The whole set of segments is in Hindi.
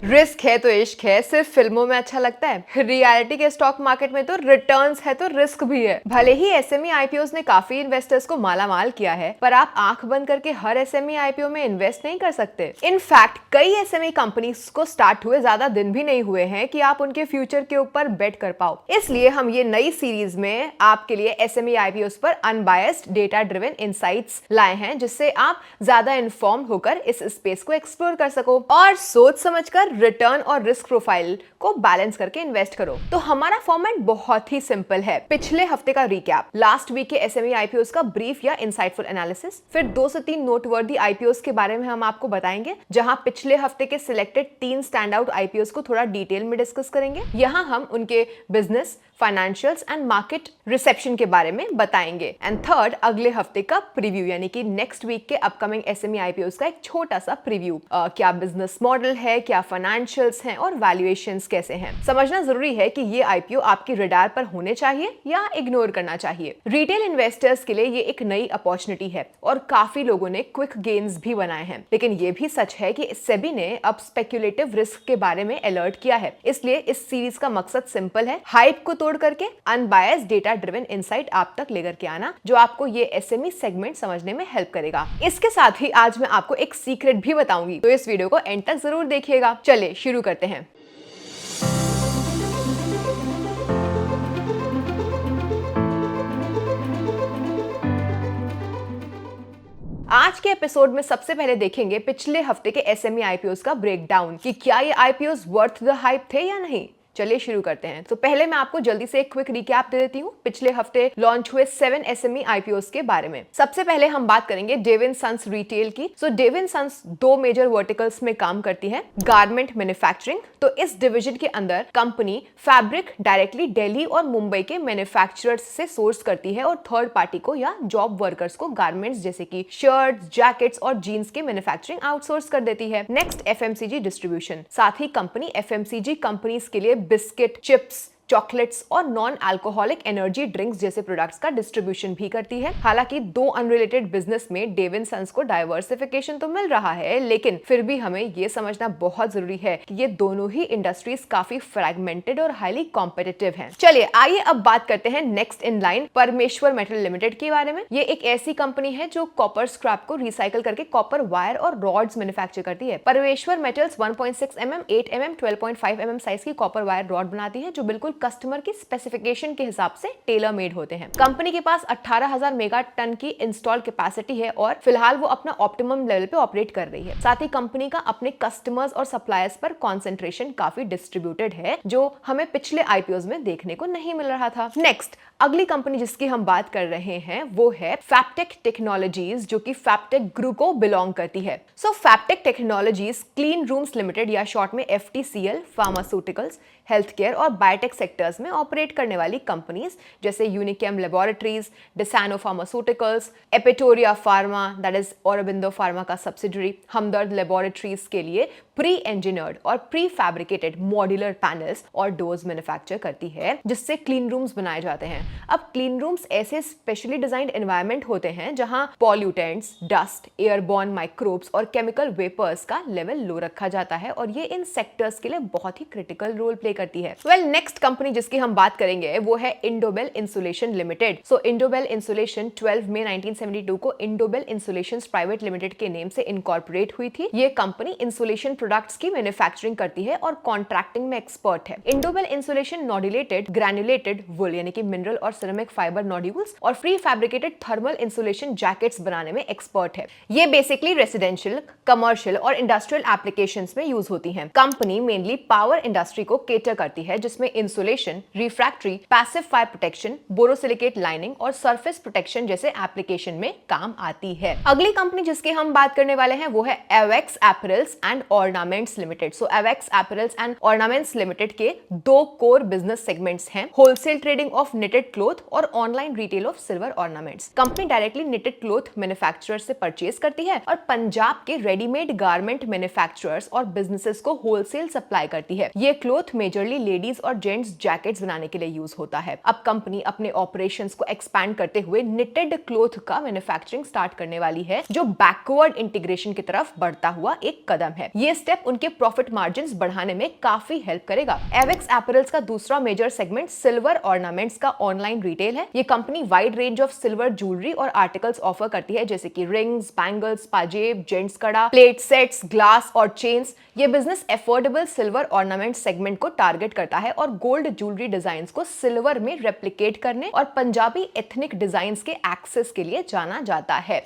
रिस्क है तो इश्क है, सिर्फ फिल्मों में अच्छा लगता है। रियलिटी के स्टॉक मार्केट में तो रिटर्न्स है तो रिस्क भी है। भले ही एसएमई आईपीओ ने काफी इन्वेस्टर्स को मालामाल किया है, पर आप आंख बंद करके हर एसएमई आईपीओ में इन्वेस्ट नहीं कर सकते। इनफैक्ट कई एसएमई कंपनीज को स्टार्ट हुए ज्यादा दिन भी नहीं हुए हैं कि आप उनके फ्यूचर के ऊपर बेट कर पाओ। इसलिए हम ये नई सीरीज में आपके लिए एसएमई आईपीओ पर अनबायस्ड डेटा ड्रिवन इनसाइट्स लाए हैं, जिससे आप ज्यादा इन्फॉर्म होकर इस स्पेस को एक्सप्लोर कर सको और सोच समझकर रिटर्न और रिस्क प्रोफाइल को बैलेंस करके इन्वेस्ट करो। तो हमारा फॉर्मेट बहुत ही सिंपल है। पिछले हफ्ते का रिकैप, लास्ट वीक के एसएमई आईपीओस का ब्रीफ या इंसाइटफुल एनालिसिस, फिर 2 से 3 नोटवर्दी आईपीओस के बारे में हम आपको बताएंगे, जहां पिछले हफ्ते के सिलेक्टेड 3 स्टैंड आउट आईपीओस को थोड़ा डिटेल में डिस्कस करेंगे। यहां हम उनके business, financials and market reception के बारे में बताएंगे। एंड थर्ड, अगले हफ्ते का प्रीव्यू, यानी कि नेक्स्ट वीक के अपकमिंग एसएमई आईपीओस का एक छोटा सा प्रीव्यू। क्या बिजनेस मॉडल है, क्या फाइनेंशियल्स हैं और वैल्यूएशंस कैसे हैं। समझना जरूरी है कि ये आईपीओ आपकी रडार पर होने चाहिए या इग्नोर करना चाहिए। रिटेल इन्वेस्टर्स के लिए ये एक नई अपॉर्चुनिटी है और काफी लोगों ने क्विक गेन्स भी बनाए हैं, लेकिन ये भी सच है कि सेबी ने अब स्पेक्युलेटिव रिस्क के बारे में अलर्ट किया है। इसलिए इस सीरीज का मकसद सिंपल है, हाइप को तोड़ करके अनबायस्ड डेटा ड्रिवन इनसाइट आप तक लेकर के आना, जो आपको ये एसएमई सेगमेंट समझने में हेल्प करेगा। इसके साथ ही आज मैं आपको एक सीक्रेट भी बताऊंगी, तो इस वीडियो को एंड तक जरूर देखिएगा। चलिए शुरू करते हैं। आज के एपिसोड में सबसे पहले देखेंगे पिछले हफ्ते के एसएमई आईपीओस का ब्रेकडाउन कि क्या ये आईपीओस वर्थ द हाइप थे या नहीं। चलिए शुरू करते हैं। तो पहले मैं आपको जल्दी से एक क्विक रिकैप दे देती हूँ पिछले हफ्ते लॉन्च हुए 7 एसएमई आईपीओस के बारे में। सबसे पहले हम बात करेंगे डेविन सन्स रिटेल की। सो डेविन सन्स 2 मेजर वर्टिकल्स में काम करती है। गारमेंट मैन्युफैक्चरिंग, तो इस डिवीजन के अंदर कंपनी फैब्रिक डायरेक्टली दिल्ली और मुंबई के मैन्युफैक्चरर्स से सोर्स करती है और थर्ड पार्टी को या जॉब वर्कर्स को गारमेंट्स जैसे कि शर्ट्स, जैकेट्स और जीन्स की मैन्युफैक्चरिंग आउटसोर्स कर देती है। Next, FMCG distribution. साथ ही कंपनी एफएमसीजी कंपनीज के लिए बिस्किट, चिप्स, चॉकलेट्स और नॉन अल्कोहलिक एनर्जी ड्रिंक्स जैसे प्रोडक्ट्स का डिस्ट्रीब्यूशन भी करती है। हालांकि 2 अनरिलेटेड बिजनेस में डेविन सन्स को डाइवर्सिफिकेशन तो मिल रहा है, लेकिन फिर भी हमें ये समझना बहुत जरूरी है कि ये दोनों ही इंडस्ट्रीज काफी फ्रैगमेंटेड और हाईली कॉम्पिटिटिव हैं। चलिए आइए अब बात करते हैं नेक्स्ट इन लाइन परमेश्वर मेटल लिमिटेड के बारे में। ये एक ऐसी कंपनी है जो कॉपर स्क्रैप को रिसाइकल करके कॉपर वायर और रॉड्स मैन्युफैक्चर करती है। परमेश्वर metals 1.6 mm, 8 mm, 12.5 mm size की कॉपर वायर रॉड बनाती है, जो बिल्कुल कस्टमर की स्पेसिफिकेशन के हिसाब से टेलर मेड होते हैं। कंपनी के पास 18,000 मेगा टन की इंस्टॉल कैपेसिटी है और फिलहाल वो अपना ऑप्टिमम लेवल पे ऑपरेट कर रही है। साथ ही कंपनी का अपने कस्टमर्स और सप्लायर्स पर कंसंट्रेशन काफी डिस्ट्रीब्यूटेड है, जो हमें पिछले आईपीओस में देखने को नहीं मिल रहा था। नेक्स्ट, अगली कंपनी जिसकी हम बात कर रहे हैं वो है फैप्टेक टेक्नोलॉजीज, जो कि फैप्टेक ग्रुप को बिलोंग करती है। So Fabtech technologies clean rooms limited या शॉर्ट में एफटीसीएल फार्मास्यूटिकल्स, हेल्थ केयर और बायोटेक सेक्टर्स में ऑपरेट करने वाली कंपनीज जैसे Unichem laboratories, Disano pharmaceuticals, Epitoria pharma that is Aurobindo pharma का सब्सिडरी, हमदर्द लैबोरेटरीज के लिए प्री इंजीनियर्ड और प्री फैब्रिकेटेड मॉड्यूलर पैनल्स और डोर्स मैन्युफैक्चर करती है, जिससे क्लीन रूम्स बनाए जाते हैं। अब क्लीन रूम्स ऐसे स्पेशली डिजाइंड एनवायरनमेंट होते हैं जहां पॉल्यूटेंट्स, डस्ट, एयरबॉर्न माइक्रोब्स और केमिकल वेपर्स का लेवल लो रखा जाता है, और ये इन सेक्टर्स के लिए बहुत ही क्रिटिकल रोल प्ले करती है। नेक्स्ट कंपनी जिसकी हम बात करेंगे वो है Indobell Insulation Limited. So Indobell Insulation 12 मई 1972 को इंडोबेल इंसुलेशंस प्राइवेट लिमिटेड के नेम से इनकॉर्पोरेट हुई थी। ये कंपनी इंसुलेशन प्रोडक्ट्स की मैन्युफैक्चरिंग करती है और कॉन्ट्रैक्टिंग में एक्सपर्ट है। Indobell insulation nodulated granulated wool यानी कि मिनरल और सिरेमिक फाइबर नॉड्यूल्स और pre fabricated thermal insulation jackets बनाने में एक्सपर्ट है। ये बेसिकली रेसिडेंशियल, कमर्शियल और इंडस्ट्रियल एप्लीकेशंस में यूज होती हैं। कंपनी मेनली पावर इंडस्ट्री को केटर करती है, जिसमें insulation, refractory, passive fire protection, borosilicate lining और सरफेस प्रोटेक्शन जैसे एप्लीकेशन में काम आती है। अगली कंपनी जिसकी हम बात करने वाले हैं वो है Avax apparels and ornaments limited. So Avax apparels and ornaments limited के 2 कोर बिजनेस सेगमेंट्स हैं, wholesale trading of knitted cloth और online retail of silver ornaments. Company directly knitted cloth manufacturer से परचेज करती है और पंजाब के रेडीमेड गारमेंट मैन्युफैक्चरर्स और बिजनेसेस को होलसेल सप्लाई करती है। ये क्लॉथ मेजरली लेडीज और जेंट्स जूट्स जैकेट्स बनाने के लिए यूज होता है। अब कंपनी अपने ऑपरेशंस को एक्सपैंड करते हुए निटेड क्लोथ का मैन्युफैक्चरिंग स्टार्ट करने वाली है, जो बैकवर्ड इंटीग्रेशन की तरफ बढ़ता हुआ एक कदम है। ये स्टेप उनके प्रॉफिट मार्जिन्स बढ़ाने में काफी हेल्प करेगा। एवेक्स एपरल्स का दूसरा मेजर सेगमेंट सिल्वर ऑर्नामेंट्स का ऑनलाइन रिटेल है। ये company wide range of silver jewellery और आर्टिकल्स ऑफर करती है, जैसे कि रिंग्स, बैंगल्स, पाजेब, जेंट्स कड़ा, प्लेट सेट्स, ग्लास और चेन्स। ये business affordable silver ornament segment को टारगेट करता है और गोल्ड ज्वेलरी डिजाइन्स को सिल्वर में रेप्लिकेट करने और पंजाबी एथनिक डिजाइन्स के एक्सेस के लिए जाना जाता है।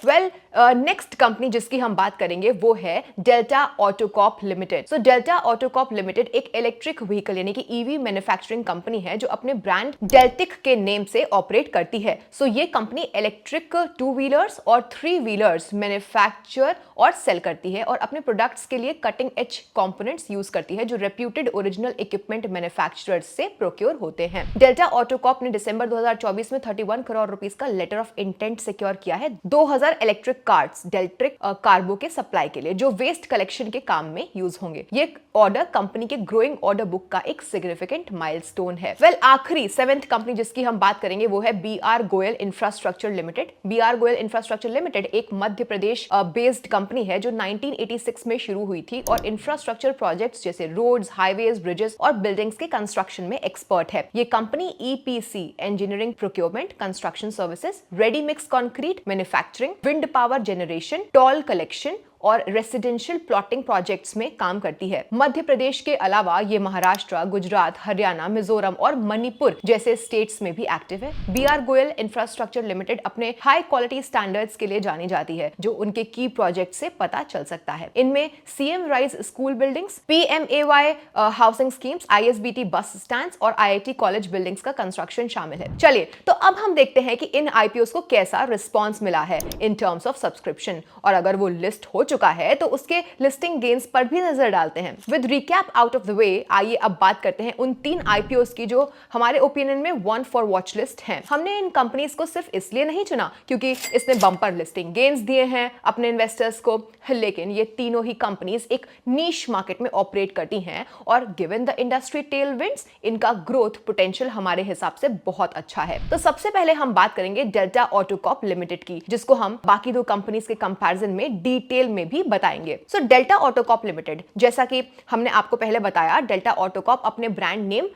नेक्स्ट कंपनी जिसकी हम बात करेंगे वो है Delta Autocorp limited. So Delta Autocorp limited एक इलेक्ट्रिक व्हीकल यानी कि ईवी मैन्युफैक्चरिंग कंपनी है, जो अपने ब्रांड डेल्टिक के नेम से ऑपरेट करती है। सो ये कंपनी इलेक्ट्रिक 2 व्हीलर्स और 3 व्हीलर्स मैन्युफैक्चर और सेल करती है और अपने प्रोडक्ट्स के लिए कटिंग एज कंपोनेंट्स यूज करती है, जो रेप्यूटेड ओरिजिनल इक्विपमेंट मैन्युफैक्चरर्स से प्रोक्योर होते हैं। डेल्टा ऑटोकॉप ने दिसंबर 2024 में 31 करोड़ रुपीस का लेटर ऑफ इंटेंट सिक्योर किया है 2000 इलेक्ट्रिक कार्स डेल्ट्रिक कार्बो के सप्लाई के लिए, जो वेस्ट कलेक्शन के काम में यूज होंगे। ये ऑर्डर कंपनी के ग्रोइंग ऑर्डर बुक का एक सिग्निफिकेंट माइलस्टोन है। आखिरी 7th कंपनी जिसकी हम बात करेंगे वो है BR Goyal infrastructure limited. BR Goyal infrastructure limited एक मध्य प्रदेश बेस्ड कंपनी है, जो 1986 में शुरू हुई थी और इंफ्रास्ट्रक्चर प्रोजेक्ट्स जैसे रोड्स, हाईवेज, ब्रिजेस और बिल्डिंग्स के कंस्ट्रक्शन में एक्सपर्ट है। ये company EPC engineering, procurement, construction services, ready mix concrete manufacturing, wind power generation, toll collection और रेसिडेंशियल प्लॉटिंग प्रोजेक्ट्स में काम करती है। मध्य प्रदेश के अलावा ये महाराष्ट्र, गुजरात, हरियाणा, मिजोरम और मणिपुर जैसे स्टेट्स में भी एक्टिव है। BR गोयल इंफ्रास्ट्रक्चर लिमिटेड अपने हाई क्वालिटी स्टैंडर्ड्स के लिए जानी जाती है, जो उनके की प्रोजेक्ट से पता चल सकता है। इनमें CM rise school buildings, PMAY housing schemes, ISBT बस स्टैंड्स और IIT कॉलेज बिल्डिंग्स का कंस्ट्रक्शन शामिल है। चलिए तो अब हम देखते हैं कि इन IPOs को कैसा रिस्पॉन्स मिला है इन टर्म्स ऑफ सब्सक्रिप्शन, और अगर वो लिस्ट हो चुका है तो उसके लिस्टिंग गेन्स पर भी नजर डालते हैं। With recap out of the way, आइए अब बात करते हैं उन 3 IPOs की जो हमारे ओपिनियन में वन फॉर वॉच लिस्ट हैं। हमने इन कंपनीज को सिर्फ इसलिए नहीं चुना क्योंकि इसने बम्पर लिस्टिंग गेन्स दिए हैं अपने इन्वेस्टर्स को, लेकिन ये तीनों ही कंपनीज एक नीश मार्केट में ऑपरेट करती हैं और गिवन द इंडस्ट्री टेलविंड्स, इनका ग्रोथ पोटेंशियल हमारे हिसाब से बहुत अच्छा है। तो सबसे पहले हम बात करेंगे डेल्टा ऑटोकॉप लिमिटेड की, जिसको हम बाकी 2 कंपनीज के कंपैरिजन में डिटेल में भी बताएंगे। सो डेल्टा ऑटोकॉप लिमिटेड, जैसा कि हमने आपको पहले बताया, डेल्टा ऑटोकॉप अपने ब्रांड नेम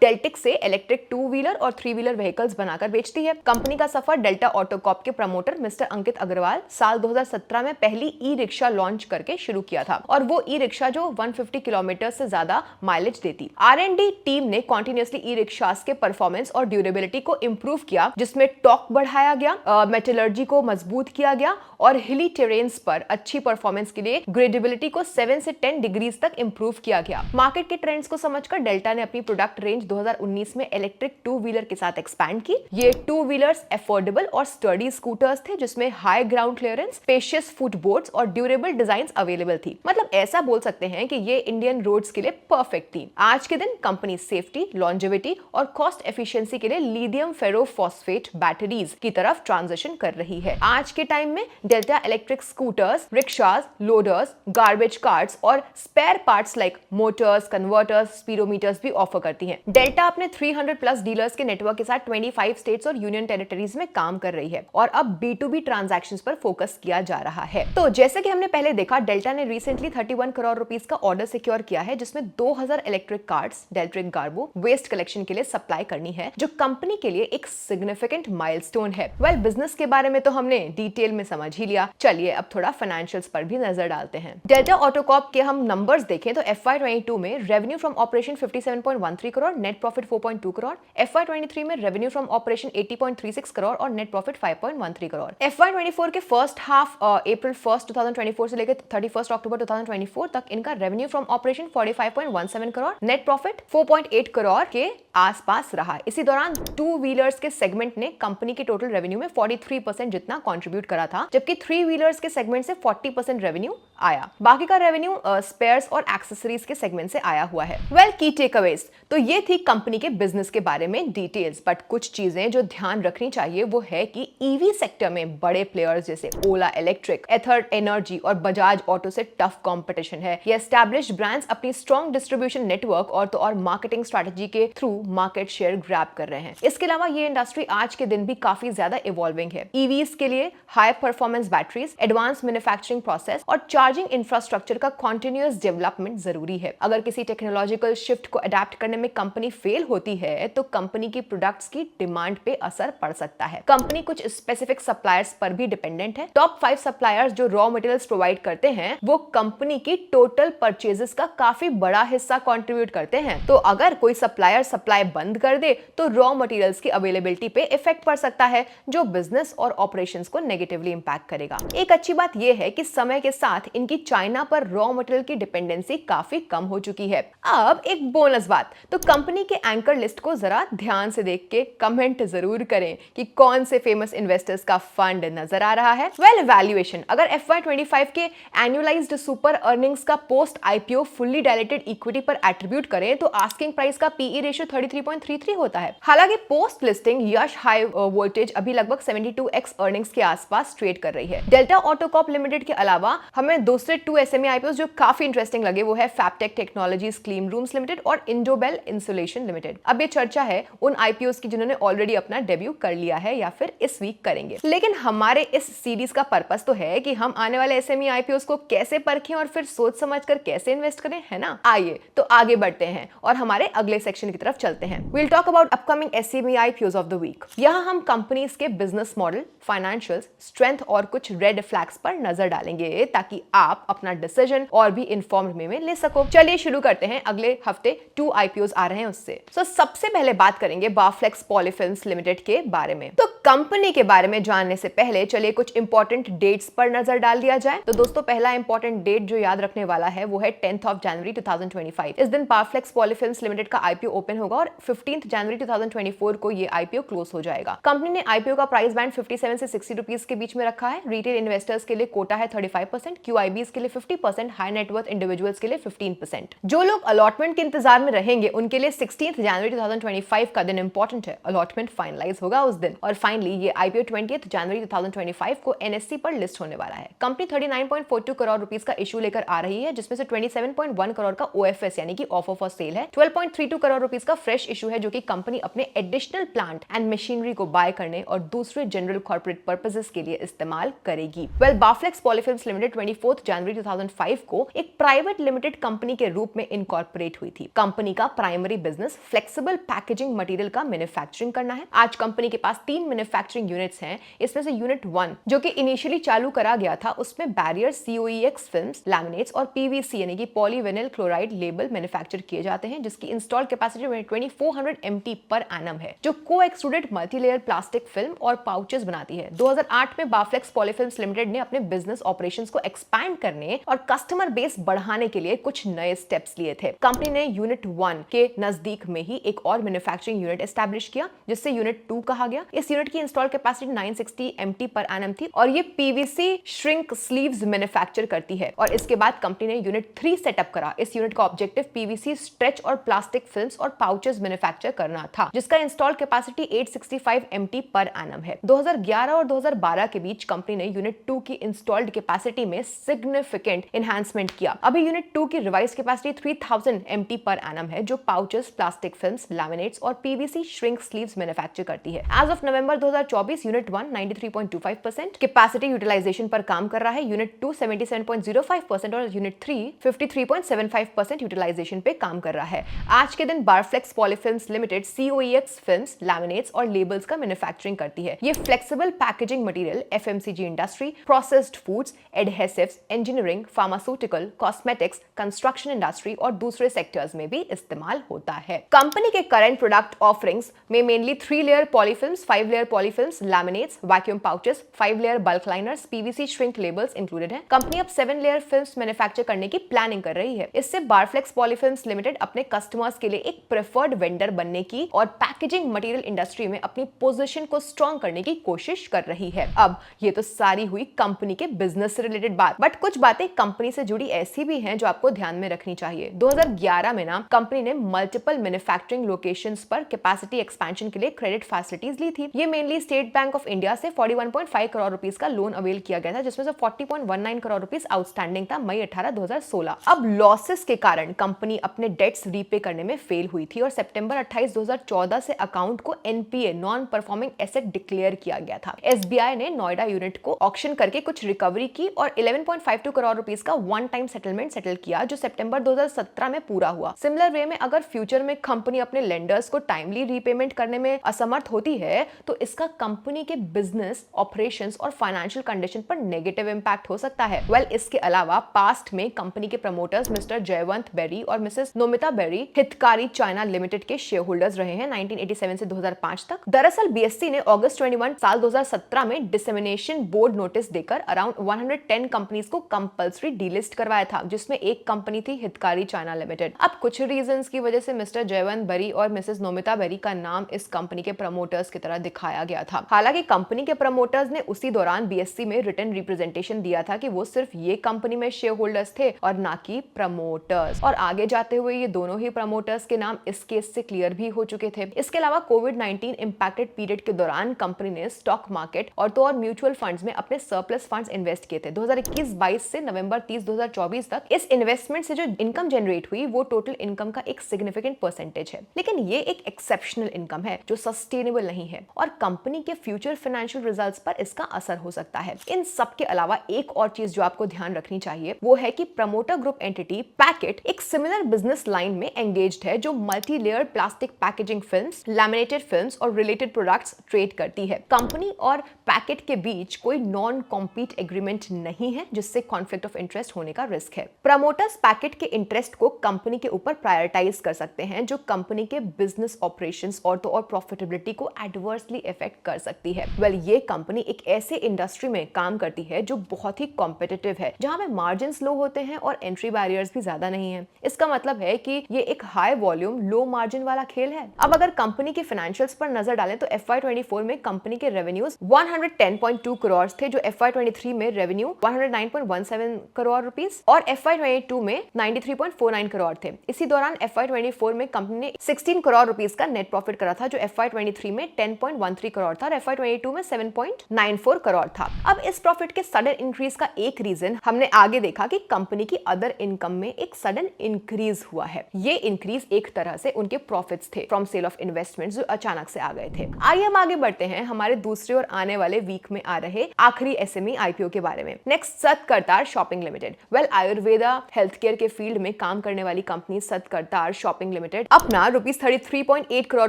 डेल्टिक से इलेक्ट्रिक 2 व्हीलर और 3 व्हीलर व्हीकल्स बनाकर बेचती है। कंपनी का सफर डेल्टा ऑटोकॉप के प्रमोटर मिस्टर अंकित अग्रवाल साल 2017 में पहली ई-रिक्शा लॉन्च करके शुरू किया था, और वो ई-रिक्शा जो 150 किलोमीटर से ज्यादा माइलेज देती। R&D टीम ने कॉन्टिन्यूअसली ई-रिक्शास के परफॉर्मेंस और ड्यूरेबिलिटी को इंप्रूव किया, जिसमें टॉर्क बढ़ाया गया, मेटलर्जी को मजबूत किया गया और हिली टेरेन्स पर अच्छी परफॉर्मेंस के लिए ग्रेडेबिलिटी को 7 से 10 डिग्रीज तक इंप्रूव किया गया। मार्केट के ट्रेंड्स को समझकर डेल्टा ने अपनी प्रोडक्ट रेंज 2019 में इलेक्ट्रिक 2 व्हीलर के साथ एक्सपैंड की। ये 2 व्हीलर्स अफोर्डेबल और स्टर्डी स्कूटर्स थे, जिसमें हाई ग्राउंड क्लियरेंस, स्पेशियस फुटबोर्ड्स और ड्यूरेबल डिजाइन्स अवेलेबल थी। मतलब ऐसा बोल सकते हैं कि ये इंडियन रोड्स के लिए परफेक्ट थी। आज के दिन कंपनी सेफ्टी, लॉन्जेविटी और कॉस्ट एफिशिएंसी के लिए लिथियम फेरोफॉस्फेट बैटरीज की तरफ ट्रांजिशन कर रही है। आज के टाइम में Delta electric scooters, rickshaws, loaders, garbage carts और spare parts like motors, converters, speedometers भी ऑफर करती है। डेल्टा अपने 300 प्लस डीलर्स के नेटवर्क के साथ 25 स्टेट्स और यूनियन टेरिटरीज में काम कर रही है और अब B2B ट्रांजैक्शंस पर फोकस किया जा रहा है। तो जैसे कि हमने पहले देखा, डेल्टा ने रिसेंटली 31 करोड़ रुपीस का ऑर्डर सिक्योर किया है, जिसमें 2000 electric cars Deltric Garbo waste collection के लिए सप्लाई करनी है, जो कंपनी के लिए एक सिग्निफिकेंट माइलस्टोन है। बिजनेस के बारे में तो हमने डिटेल में समझ ही लिया, चलिए अब थोड़ा फाइनेंशियल्स पर भी नजर डालते हैं। डेल्टा ऑटोकॉप के हम नंबर्स देखें तो FY22 में revenue from operation 57.13 crore, net profit 4.2 crore. FY23 में रेवेन्यू फ्रॉम ऑपरेशन 80.36 करोड़ और नेट प्रॉफिट 5.13 करोड़। FY24 के फर्स्ट हाफ अप्रैल 1 2024 से लेकर 31 अक्टूबर 2024 तक इनका revenue from operation 45.17 crore, net profit 4.8 crore के आसपास रहा। इसी दौरान 2 व्हीलर्स के सेगमेंट ने कंपनी के टोटल रेवेन्यू में 43% जितना कंट्रीब्यूट करा था, जबकि 3 व्हीलर्स के सेगमेंट से 40% रेवेन्यू आया। बाकी का रेवेन्यू स्पेयर्स और एक्सेसरीज के सेगमेंट से आया हुआ है। वेल, की टेकअवेज तो ये थी कंपनी के बिजनेस के बारे में डिटेल्स, बट कुछ चीजें जो ध्यान रखनी चाहिए वो है कि ईवी सेक्टर में बड़े प्लेयर्स जैसे ओला इलेक्ट्रिक, एथर एनर्जी और बजाज ऑटो से टफ कंपटीशन है। ये एस्टैब्लिश्ड ब्रांड्स अपनी स्ट्रॉन्ग डिस्ट्रीब्यूशन नेटवर्क और मार्केटिंग स्ट्रेटजी के थ्रू मार्केट शेयर ग्रैब कर रहे हैं। इसके अलावा ये इंडस्ट्री आज के दिन भी काफी ज्यादा इवॉल्विंग है। ईवीज के लिए high performance batteries, advance manufacturing process और चार्जिंग इंफ्रास्ट्रक्चर का कॉन्टिन्यूअस डेवलपमेंट जरूरी है। अगर किसी टेक्नोलॉजिकल शिफ्ट को अडेप्ट करने में कंपनी फेल होती है तो कंपनी की प्रोडक्ट्स की डिमांड पे असर पड़ सकता है। कंपनी कुछ स्पेसिफिक सप्लायर्स पर भी डिपेंडेंट है। टॉप 5 सप्लायर्स जो रॉ मटेरियल्स प्रोवाइड करते हैं वो कंपनी की टोटल परचेजेस का काफी बड़ा हिस्सा कंट्रीब्यूट करते हैं। तो अगर कोई सप्लायर सप्लाई बंद कर दे तो रॉ मटेरियल्स की अवेलेबिलिटी पे इफेक्ट पड़ सकता है, जो बिजनेस और ऑपरेशंस को नेगेटिवली इंपैक्ट करेगा। एक अच्छी बात यह है कि समय के साथ इनकी चाइना पर रॉ मटेरियल की डिपेंडेंसी काफी कम हो चुकी है। अब एक बोनस बात, तो कंपनी के एंकर लिस्ट को जरा ध्यान से देख के कमेंट जरूर करें कि कौन से फेमस इन्वेस्टर्स का फंड नजर आ रहा है। वेल, वैल्यूएशन अगर FY25 के एनुअलाइज्ड सुपर अर्निंग्स का post IPO fully dilated equity पर एट्रीब्यूट करें तो आस्किंग प्राइस का पीई रेशियो 33.33 होता है। हालांकि पोस्ट लिस्टिंग यश हाई वोल्टेज अभी लगभग 72x अर्निंग्स के आसपास ट्रेड कर रही है। डेल्टा ऑटोकॉप लिमिटेड के अलावा हमें दूसरे 2 एसएमई आईपीओस जो काफी इंटरेस्टिंग लगे वो है फैबटेक टेक्नोलॉजीज क्लीन रूम्स लिमिटेड और इंडोबेल इंसुलेशन लिमिटेड। अब ये चर्चा है उन आईपीओस की जिन्होंने ऑलरेडी अपना डेब्यू कर लिया है या फिर इस वीक करेंगे। लेकिन हमारे इस सीरीज का पर्पस तो है कि हम आने वाले एसएमई आईपीओस को कैसे परखें और फिर सोच समझकर कैसे इन्वेस्ट करें, है ना। आइए तो आगे बढ़ते हैं और हमारे अगले सेक्शन की तरफ चलते हैं। We'll talk about upcoming SME IPOs of the week। यहाँ हम कंपनीज के बिजनेस मॉडल, फाइनेंशियल्स, स्ट्रेंथ और कुछ रेड फ्लैग्स पर नजर डालेंगे ताकि आप अपना डिसीजन और भी इन्फॉर्म्ड वे में ले सको। चलिए शुरू करते हैं। अगले हफ्ते 2 IPOs आ रहे हैं उससे। सबसे पहले बात करेंगे बाफ्लेक्स पॉलीफिल्म्स लिमिटेड के बारे में। तो कंपनी के बारे में जानने से पहले चलिए कुछ इंपॉर्टेंट डेट्स पर नजर डाल दिया जाए। तो दोस्तों, पहला इंपॉर्टेंट डेट जो याद रखने वाला है वो है 10th of January 2025। इस दिन बाफ्लेक्स पॉलीफिल्म्स लिमिटेड का आईपीओ ओपन होगा और 15th January 2024 को ये आईपीओ क्लोज हो जाएगा। कंपनी ने आईपीओ का प्राइस बैंड 57 से 60 रुपीस के बीच में रखा है। रिटेल इन्वेस्टर्स के लिए कोटा है 35%, क्यूआईबीज के लिए 50%, हाई नेटवर्थ इंडिविजुअल्स के लिए 15%। जो लोग अलॉटमेंट के इंतजार में रहेंगे उनके लिए 16th January 2025 का दिन इंपॉर्टेंट है। अलॉटमेंट फाइनलाइज होगा उस दिन। और फाइनली ये आईपीओ 20th January 2025 को एनएससी पर लिस्ट होने वाला है। कंपनी 39.42 करोड़ रुपीस का इशू लेकर आ रही है, जिसमें से 27.1 करोड़ का ओएफएस यानी कि ऑफर फॉर सेल है। 12.32 करोड़ रुपीस का फ्रेश इशू है जो कि कंपनी अपने एडिशनल प्लांट एंड मशीनरी को बाय करने और दूसरे जनरल कॉर्पोरेट पर्पसेस के लिए इस्तेमाल करेगी। Well, Baflex polyfilms limited 24th January 2005 को एक प्राइवेट लिमिटेड कंपनी के रूप में इनकॉर्पोरेट हुई थी। कंपनी का primary business flexible packaging material का मैन्युफैक्चरिंग करना है। आज कंपनी के पास 3 मैन्युफैक्चरिंग यूनिट्स हैं। इसमें से यूनिट 1 जो कि इनिशियली चालू करा गया था उसमें बैरियर COEX फिल्म्स, लैमिनेट्स और PVC यानी कि पॉलीविनिल क्लोराइड लेबल मैन्युफैक्चर किए जाते हैं, जिसकी install capacity 2400 MT per annum है, जो को एक्सट्रूडेड मल्टीलेयर प्लास्टिक फिल्म और पाउचेस बनाती है। 2008 में बाफ्लेक्स पॉलीफिल्म्स लिमिटेड ने अपने बिजनेस ऑपरेशंस को एक्सपैंड करने और कस्टमर बेस बढ़ाने के लिए कुछ नए स्टेप्स लिए थे। कंपनी ने यूनिट 1 के नजदीक में ही एक और मैन्युफैक्चरिंग यूनिट एस्टैब्लिश किया जिससे यूनिट 2 कहा गया। इस यूनिट की install capacity 960 MT per annum थी और ये PVC श्रिंक स्लीव्स मैन्युफैक्चर करती है। और इसके बाद कंपनी ने यूनिट 3 सेटअप करा। इस यूनिट का ऑब्जेक्टिव PVC स्ट्रेच और प्लास्टिक फिल्म्स और पाउचेस मैन्युफैक्चर करना था, जिसका install capacity 865 MT per annum है। 2011 और 2012 के बीच कंपनी ने यूनिट 2 की इंस्टॉल्ड कैपेसिटी में सिग्निफिकेंट एनहांसमेंट किया। अभी यूनिट 2 की revise capacity 3000 MT per annum है, जो पाउचेस, प्लास्टिक फिल्म्स, लैमिनेट्स और PVC श्रिंक स्लीव्स मैन्युफैक्चर करती है। As of November 2024 unit 1 93.25% capacity utilization पर काम कर रहा है। यूनिट 2 77.05% और यूनिट 3 53.75% यूटिलाइजेशन पे काम कर रहा है। आज के दिन बाफ्लेक्स polyfilms limited COEX films, laminates और लेबल्स का मैन्युफैक्चरिंग करती है। ये flexible packaging material FMCG industry, processed foods, adhesives, engineering, pharmaceutical, cosmetics, construction industry और दूसरे सेक्टर्स में भी इस्तेमाल होता है। कंपनी के करंट प्रोडक्ट ऑफरिंग्स में mainly 3 layer polyfilms, 5 layer polyfilms, laminates, vacuum pouches, 5 layer bulk liners, PVC shrink labels included है। कंपनी अब 7 लेयर फिल्म्स मैन्युफैक्चर करने की प्लानिंग कर रही है। इससे बाफ्लेक्स पॉलीफिल्म्स लिमिटेड अपने कस्टमर्स के लिए एक प्रेफर्ड वेंडर बनने की और पैकेजिंग मटेरियल इंडस्ट्री में अपनी पोजीशन को स्ट्रॉन्ग करने की कोशिश कर रही है। अब ये तो सारी हुई कंपनी के बिजनेस बिजनेस से रिलेटेड बात, बट कुछ बातें कंपनी से जुड़ी ऐसी भी हैं जो आपको ध्यान में रखनी चाहिए। 2011 में ना कंपनी ने मल्टीपल मैन्युफैक्चरिंग लोकेशंस पर कैपेसिटी एक्सपेंशन के लिए क्रेडिट फैसिलिटीज ली थी। ये mainly state bank of India से 41.5 करोड़ रुपीस का लोन अवेल किया गया था, जिसमें से 40.19 करोड़ रुपीस आउटस्टैंडिंग था मई 18, 2016। अब लॉसेस के कारण कंपनी अपने डेट्स रीपे करने में फेल हुई थी और सितंबर 28, 2014 से अकाउंट को NPA non performing asset declare किया गया था। एसबीआई ने नोएडा यूनिट को ऑक्शन करके कुछ रिकवरी की और 11.52 करोड़ रुपीस का वन टाइम सेटलमेंट सेटल किया, जो सितंबर 2017 में पूरा हुआ। सिमिलर वे में अगर फ्यूचर में कंपनी अपने लेंडर्स को टाइमली रीपेमेंट करने में असमर्थ होती है तो इसका कंपनी के बिजनेस, ऑपरेशंस और फाइनेंशियल कंडीशन पर नेगेटिव इंपैक्ट हो सकता है। इसके अलावा पास्ट में कंपनी के प्रमोटर्स मिस्टर जयवंत बेरी और मिसेस नोमिता बेरी हितकारी चाइना लिमिटेड के शेयर होल्डर्स रहे हैं 1987 से 2005 तक। दरअसल बीएसई ने अगस्त 21 साल 2017 में डिसेमिनेशन बोर्ड नोटिस देकर अराउंड 110 कंपनीज को कंपल्सरी डीलिस्ट करवाया था, जिसमें एक कंपनी थी हितकारी चाइना लिमिटेड। अब कुछ रीजंस की वजह से मिस्टर जयवंत बेरी और मिसेस नोमिता बेरी का नाम इस कंपनी के प्रमोटर्स की तरह दिखाया गया था। हालांकि कंपनी के प्रमोटर्स ने उसी दौरान बीएसई में रिटन रिप्रेजेंटेशन दिया था कि वो सिर्फ ये कंपनी में शेयर होल्डर्स थे और ना कि प्रमोटर्स। और आगे जाते हुए ये दोनों ही प्रमोटर्स के नाम इस केस से क्लियर भी हो चुके थे। इसके अलावा कोविड-19 इंपैक्टेड पीरियड के दौरान कंपनी ने स्टॉक मार्केट और म्यूचुअल फंड्स में अपने सरप्लस फंड्स इन्वेस्ट किए थे। 2021-22 से नवंबर 30, 2024 तक इस इन्वेस्टमेंट से जो इनकम जनरेट हुई वो टोटल इनकम का एक सिग्निफिकेंट परसेंटेज है, लेकिन ये एक एक्सेप्शनल इनकम है जो सस्टेनेबल नहीं है और कंपनी के फ्यूचर फाइनेंशियल रिजल्ट्स पर इसका असर हो सकता है। इन सब के अलावा एक और चीज जो आपको ध्यान रखनी चाहिए वो है कि प्रमोटर ग्रुप एंटिटी पैकेट एक सिमिलर बिजनेस लाइन में एंगेज्ड है जो multi layered plastic packaging films, laminated films और रिलेटेड प्रोडक्ट्स ट्रेड करती है। कंपनी और पैकेट के बीच कोई नॉन कॉम्पीट एग्रीमेंट नहीं है जिससे कॉन्फ्लिक्ट ऑफ इंटरेस्ट होने का रिस्क है। प्रमोटर्स पैकेट के इंटरेस्ट को कंपनी के ऊपर प्रायोरिटाइज कर सकते हैं जो कंपनी के बिजनेस ऑपरेशंस और प्रॉफिटेबिलिटी को एडवर्सली इफेक्ट कर सकती है। ये कंपनी एक ऐसे इंडस्ट्री में काम करती है जो बहुत ही कॉम्पिटिटिव है, जहां पे मार्जिन्स लो होते हैं और एंट्री बैरियर्स भी ज्यादा नहीं है। इसका मतलब है कि ये एक हाई वॉल्यूम लो मार्जिन वाला खेल है। अब अगर कंपनी के फाइनेंशियल्स पर नजर डालें तो FY24 में कंपनी के रेवेन्यूज 110.2 करोड़ थे, जो FY23 में रेवेन्यू 109.17 करोड़ रुपीस और FY22 में 93.49 करोड़ थे। इसी दौरान FY24 में कंपनी ने 16 करोड़ रुपीस का नेट प्रॉफिट करा था, जो FY23 में 10.13 करोड़ था और FY22 में 7.94 करोड़ था। अब इस प्रॉफिट के सडन इंक्रीज का एक रीजन हमने आगे देखा कि कंपनी की अदर इनकम में एक सडन इंक्रीज हुआ है। ये इंक्रीज एक तरह से उनके प्रॉफिट्स थे फ्रॉम सेल ऑफ इन्वेस्टमेंट्स जो अचानक से आ गए थे। आइए हम आगे बढ़ते हैं हमारे दूसरे और आने वाले वीक में आ रहे आखिरी एसएमई आईपीओ के बारे में। Next, Satkartar shopping limited. Ayurveda health care के फील्ड में काम करने वाली कंपनी सतकरतार शॉपिंग लिमिटेड अपना ₹33.8 करोड़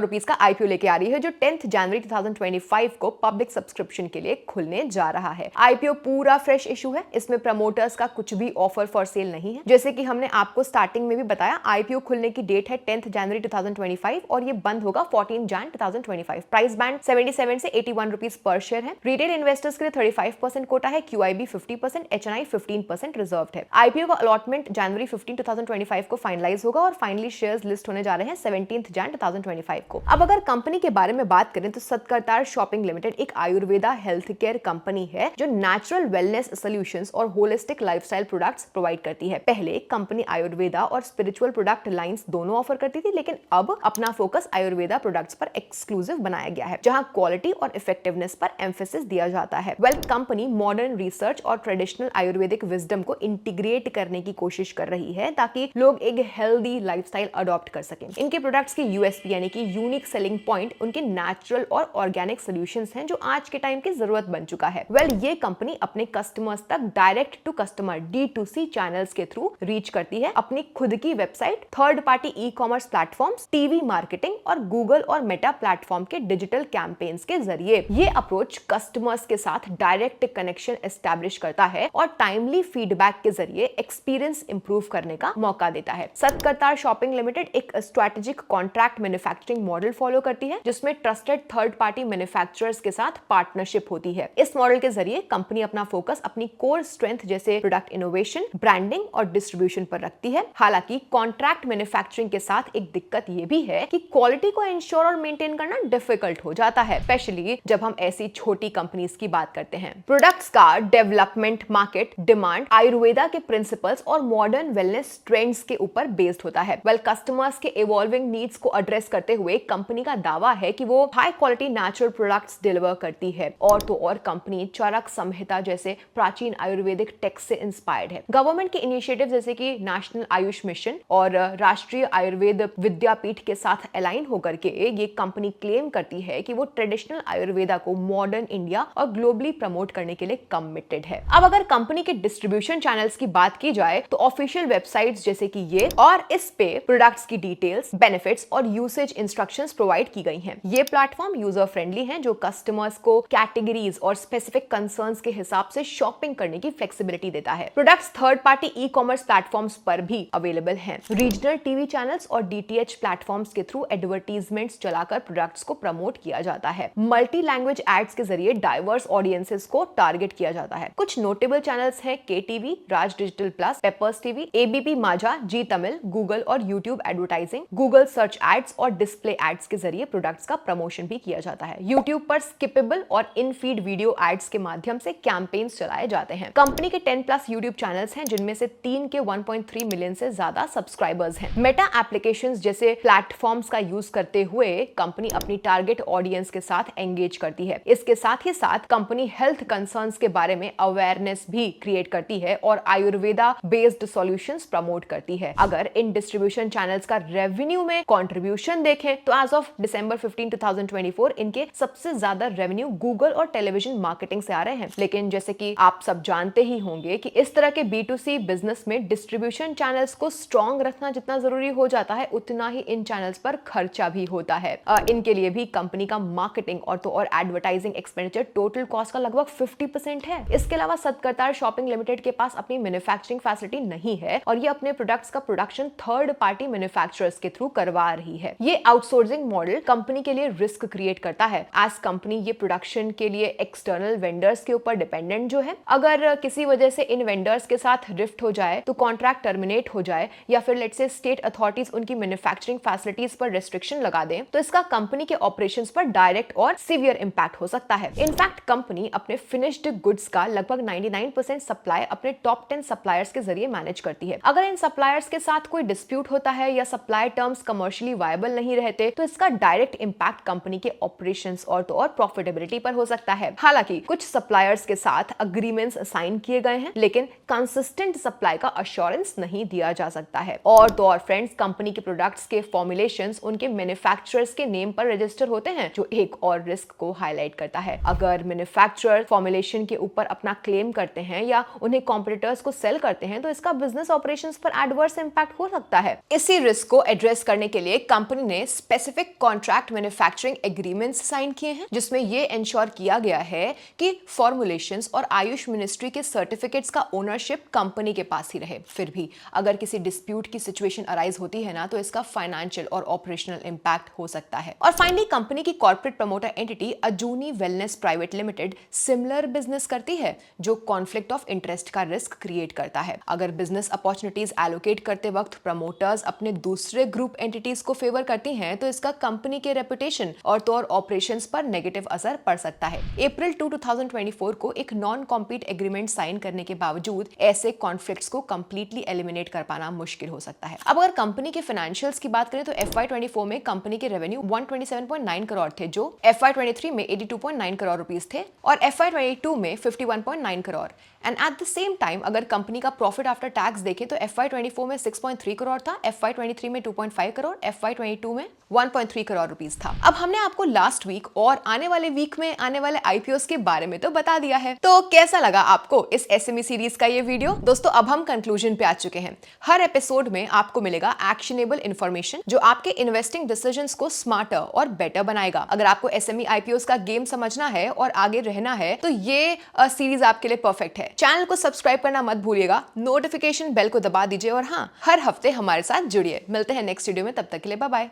रुपीस का आईपीओ लेके आ रही है, जो 10 जनवरी 2025 को पब्लिक सब्सक्रिप्शन के लिए खुलने जा रहा है। आईपीओ पूरा फ्रेश इशू है, इसमें प्रमोटर्स का कुछ भी ऑफर फॉर सेल नहीं है। जैसे कि हमने आपको स्टार्टिंग में भी बताया, आईपीओ खुलने की डेट है 10 जनवरी 2025 और ये बंद होगा 14 जन 2025। प्राइस बैंड 77 से 81 रुपीस पर शेयर है। रिटेल इन्वेस्टर्स के लिए 35% कोटा है, क्यूआईबी 50%, एचएनआई 15% रिजर्व्ड है। आईपीओ का अलॉटमेंट जनवरी 15, 2025 को फाइनलाइज होगा और फाइनली शेयर्स लिस्ट होने जा रहे हैं 17 जन 2025 को। अब अगर कंपनी के बारे में बात करें तो सतकरतार शॉपिंग लिमिटेड एक आयुर्वेदा हेल्थ केयर कंपनी है जो नेचुरल वेलनेस सॉल्यूशंस और होलिस्टिक लाइफस्टाइल प्रोडक्ट्स प्रोवाइड करती है। पहले कंपनी आयुर्वेदा और स्पिरिचुअल प्रोडक्ट लाइंस दोनों ऑफर करती थी, लेकिन अब अपना फोकस आयुर्वेदा प्रोडक्ट्स पर एक्सक्लूसिव बनाया गया है, जहां क्वालिटी और इफेक्टिवनेस पर एम्फेसिस दिया जाता है। कंपनी मॉडर्न रिसर्च और ट्रेडिशनल आयुर्वेदिक विजडम को इंटीग्रेट करने की कोशिश कर रही है ताकि लोग एक हेल्दी लाइफस्टाइल अडॉप्ट कर सकें। इनके प्रोडक्ट्स की यूएसपी यानी कि यूनिक सेलिंग पॉइंट उनके नेचुरल और ऑर्गेनिक सॉल्यूशंस हैं, जो आज के टाइम की जरूरत बन चुका है। ये कंपनी अपने कस्टमर्स तक direct to customer D2C channels के थ्रू रीच करती है, अपनी खुद की website, third party e-commerce platforms, TV marketing और गूगल और मेटा प्लेटफॉर्म के डिजिटल कैंपेन्स के जरिए। ये अप्रोच कस्टमर्स के साथ डायरेक्ट कनेक्शन एस्टैब्लिश करता है और टाइमली फीडबैक के जरिए एक्सपीरियंस इंप्रूव करने का मौका देता है। सतकरतार शॉपिंग लिमिटेड एक strategic contract manufacturing model follow करती है, जिसमें ट्रस्टेड थर्ड पार्टी मैन्युफैक्चरर्स के साथ पार्टनरशिप होती है। इस मॉडल के जरिए कंपनी अपना फोकस अपनी कोर स्ट्रेंथ जैसे प्रोडक्ट इनोवेशन, ब्रांडिंग और डिस्ट्रीब्यूशन पर रखती है। हालांकि कॉन्ट्रैक्ट मैन्युफैक्चरिंग के साथ एक दिक्कत ये भी है कि क्वालिटी को इंश्योर और मेंटेन करना डिफिकल्ट हो जाता है, स्पेशली जब हम ऐसी छोटी कंपनीज की बात करते हैं। प्रोडक्ट्स का डेवलपमेंट, मार्केट डिमांड, आयुर्वेदा के प्रिंसिपल्स और मॉडर्न वेलनेस ट्रेंड्स के ऊपर बेस्ड होता है। वेल कस्टमर्स के इवॉल्विंग नीड्स को एड्रेस करते हुए कंपनी का दावा है कि वो high quality natural products deliver करती है। और तो और कंपनी चरक संहिता जैसे प्राचीन आयुर्वेदिक टेक्स्ट से इंस्पायर्ड है। गवर्नमेंट के इनिशिएटिव जैसे कि नेशनल आयुष मिशन और राष्ट्रीय आयुर्वेद विद्यापीठ के साथ अलाइन होकर के ये कंपनी क्लेम करती है कि वो ट्रेडिशनल आयुर्वेदा को मॉडर्न इंडिया और ग्लोबली प्रमोट करने के लिए कमिटेड है। अब अगर कंपनी के डिस्ट्रीब्यूशन चैनल्स की बात की जाए तो ऑफिशियल वेबसाइट्स जैसे कि ये और इस पे प्रोडक्ट्स की डिटेल्स, बेनिफिट्स और यूसेज इंस्ट्रक्शंस प्रोवाइड की गई हैं। ये प्लेटफॉर्म यूजर फ्रेंडली हैं जो कस्टमर्स को कैटेगरीज और स्पेसिफिक कंसर्न्स के हिसाब से शॉपिंग करने की फ्लेक्सिबिलिटी देता है। Products third party e commerce platforms पर भी अवेलेबल हैं। रीजनल टीवी चैनल्स और डीटीएच प्लेटफॉर्म्स के थ्रू एडवर्टीजमेंट्स चलाकर प्रोडक्ट्स को प्रमोट किया जाता है। मल्टी लैंग्वेज एड्स के जरिए डाइवर्स ऑडियंसेस को टारगेट किया जाता है। कुछ नोटेबल चैनल्स हैं के TV, Raj digital plus, papers TV, ABP Majha, Zee Tamil, Google और YouTube advertising, Google search ads और डिस्प्ले एड्स के जरिए प्रोडक्ट्स का प्रमोशन भी किया जाता है। यूट्यूब पर स्किपेबल और इन फीड वीडियो एड्स के माध्यम से कैंपेन्स चलाए जाते हैं। कंपनी के 10+ यूट्यूब चैनल्स हैं जिनमें से 3 के 1.3 मिलियन से ज्यादा सब्सक्राइबर्स हैं। मेटा एप्लीकेशंस जैसे प्लेटफॉर्म्स का यूज करते हुए कंपनी अपनी टारगेट ऑडियंस के साथ एंगेज करती है। इसके साथ ही साथ कंपनी हेल्थ कंसर्न्स के बारे में अवेयरनेस भी क्रिएट करती है और आयुर्वेदा बेस्ड सॉल्यूशंस प्रमोट करती है। अगर इन डिस्ट्रीब्यूशन चैनल्स का रेवेन्यू में कंट्रीब्यूशन देखें तो एज ऑफ दिसंबर 15, 2024 इनके सबसे ज्यादा रेवेन्यू गूगल और टेलीविजन मार्केटिंग से आ रहे हैं। लेकिन जैसे कि आप सब जानते ही होंगे कि इस तरह के B2C बिजनेस में डिस्ट्रीब्यूशन चैनल्स को स्ट्रॉन्ग रखना जितना जरूरी हो जाता है उतना ही इन चैनल्स पर खर्चा भी होता है। इनके लिए भी कंपनी का मार्केटिंग और तो और एडवर्टाइजिंग एक्सपेंडिचर टोटल कॉस्ट का लगभग 50% है। इसके अलावा सतकरतार शॉपिंग लिमिटेड के पास अपनी मैन्युफैक्चरिंग फैसिलिटी नहीं है और ये अपने प्रोडक्ट्स का प्रोडक्शन थर्ड पार्टी मैन्युफैक्चरर्स के थ्रू करवा रही है। ये आउटसोर्सिंग मॉडल कंपनी के लिए रिस्क क्रिएट करता है। एज कंपनी ये प्रोडक्शन के लिए एक्सटर्नल वेंडर्स के ऊपर डिपेंडेंट जो है, अगर किसी वजह से इन वेंडर्स के साथ रिफ्ट हो जाए तो कॉन्ट्रैक्ट टर्मिनेट हो जाए या फिर लेट्स से स्टेट अथॉरिटीज उनकी मैन्युफैक्चरिंग फैसिलिटीज पर रेस्ट्रिक्शन लगा दें तो इसका कंपनी के ऑपरेशंस पर डायरेक्ट और सीवियर इंपैक्ट हो सकता है। इनफैक्ट कंपनी अपने फिनिश्ड गुड्स का लगभग 99% सप्लाई अपने टॉप 10 सप्लायर्स के जरिए मैनेज करती है। अगर इन सप्लायर्स के साथ कोई डिस्प्यूट होता है या सप्लाई टर्म्स कमर्शियली वायबल नहीं रहते तो इसका डायरेक्ट इंपैक्ट कंपनी के ऑपरेशंस और तो और प्रॉफिटेबिलिटी पर हो सकता है। हालांकि कुछ सप्लायर्स के साथ अग्रीमेंट्स साइन किए गए हैं लेकिन कंसिस्टेंट सप्लाई का अश्योरेंस नहीं दिया जा सकता है। और तो और फ्रेंड्स, कंपनी के प्रोडक्ट्स के फॉर्मुलेशंस उनके मैन्युफैक्चरर्स के नेम पर रजिस्टर होते हैं जो एक और रिस्क को हाईलाइट करता है। अगर मैन्युफैक्चरर फॉर्मुलेशन के ऊपर अपना क्लेम करते हैं या उन्हें कॉम्पिटिटर्स को सेल करते हैं तो इसका बिजनेस ऑपरेशंस पर एडवर्स इंपैक्ट हो सकता है। इसी रिस्क को एड्रेस करने के लिए कंपनी ने specific contract manufacturing agreements sign किए हैं जिसमें यह इंश्योर किया गया है कि फॉर्मुलेशंस और आयुष मिनिस्ट्री के सर्टिफिकेट्स का ओनरशिप कंपनी के पास ही रहे। फिर भी अगर किसी डिस्प्यूट की सिचुएशन अराइज होती है ना तो इसका फाइनेंशियल और ऑपरेशनल इंपैक्ट हो सकता है। और फाइनली कंपनी की corporate promoter entity Ajuni wellness private limited similar business करती है जो कॉन्फ्लिक्ट ऑफ इंटरेस्ट का रिस्क क्रिएट करता है। अगर बिजनेस अपॉर्चुनिटीज एलोकेट करते वक्त प्रमोटर्स अपने दूसरे ग्रुप एंटिटीज को फेवर करती हैं तो इसका कंपनी के रेपुटेशन और तो और ऑपरेशंस पर नेगेटिव असर पड़ सकता है। अप्रैल 2, 2024 को एक नॉन कॉम्पीट एग्रीमेंट साइन करने के बावजूद ऐसे कॉन्फ्लिक्ट्स को कंप्लीटली एलिमिनेट कर पाना मुश्किल हो सकता है। अब अगर कंपनी के फाइनेंशियल्स की बात करें तो FY24 में कंपनी के रेवेन्यू 127.9 करोड़ थे जो FY23 में 82.9 करोड़ रुपीस थे और FY22 में 51.9 crore. And at the same time अगर कंपनी का प्रॉफिट आफ्टर टैक्स देखें तो FY24 में 6.3 करोड़ था, FY23 में 2.5 करोड़, FY22 में 1.3 करोड़ रुपीस था। अब हमने आपको लास्ट वीक और आने वाले वीक में आने वाले IPOs के बारे में तो बता दिया है। तो कैसा लगा आपको इस SME सीरीज का ये वीडियो? दोस्तों अब हम कंक्लूजन पे आ चुके हैं। हर एपिसोड में आपको मिलेगा एक्शनेबल इंफॉर्मेशन जो आपके इन्वेस्टिंग डिसीजंस को स्मार्टर और बेटर बनाएगा। अगर आपको SME IPOs का गेम समझना है और आगे रहना है तो ये सीरीज आपके लिए परफेक्ट है। चैनल को सब्सक्राइब करना मत भूलिएगा, नोटिफिकेशन बेल को दबा दीजिए और हाँ, हर हफ्ते हमारे साथ जुड़िए। मिलते हैं नेक्स्ट वीडियो में, तब तक के लिए bye bye.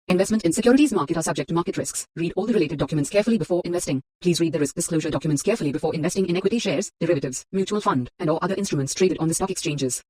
Investment in securities market are subject to market risks. Read all the related documents carefully before investing. Please read the risk disclosure documents carefully before investing in equity shares, derivatives, mutual fund, and or other instruments traded on the stock exchanges.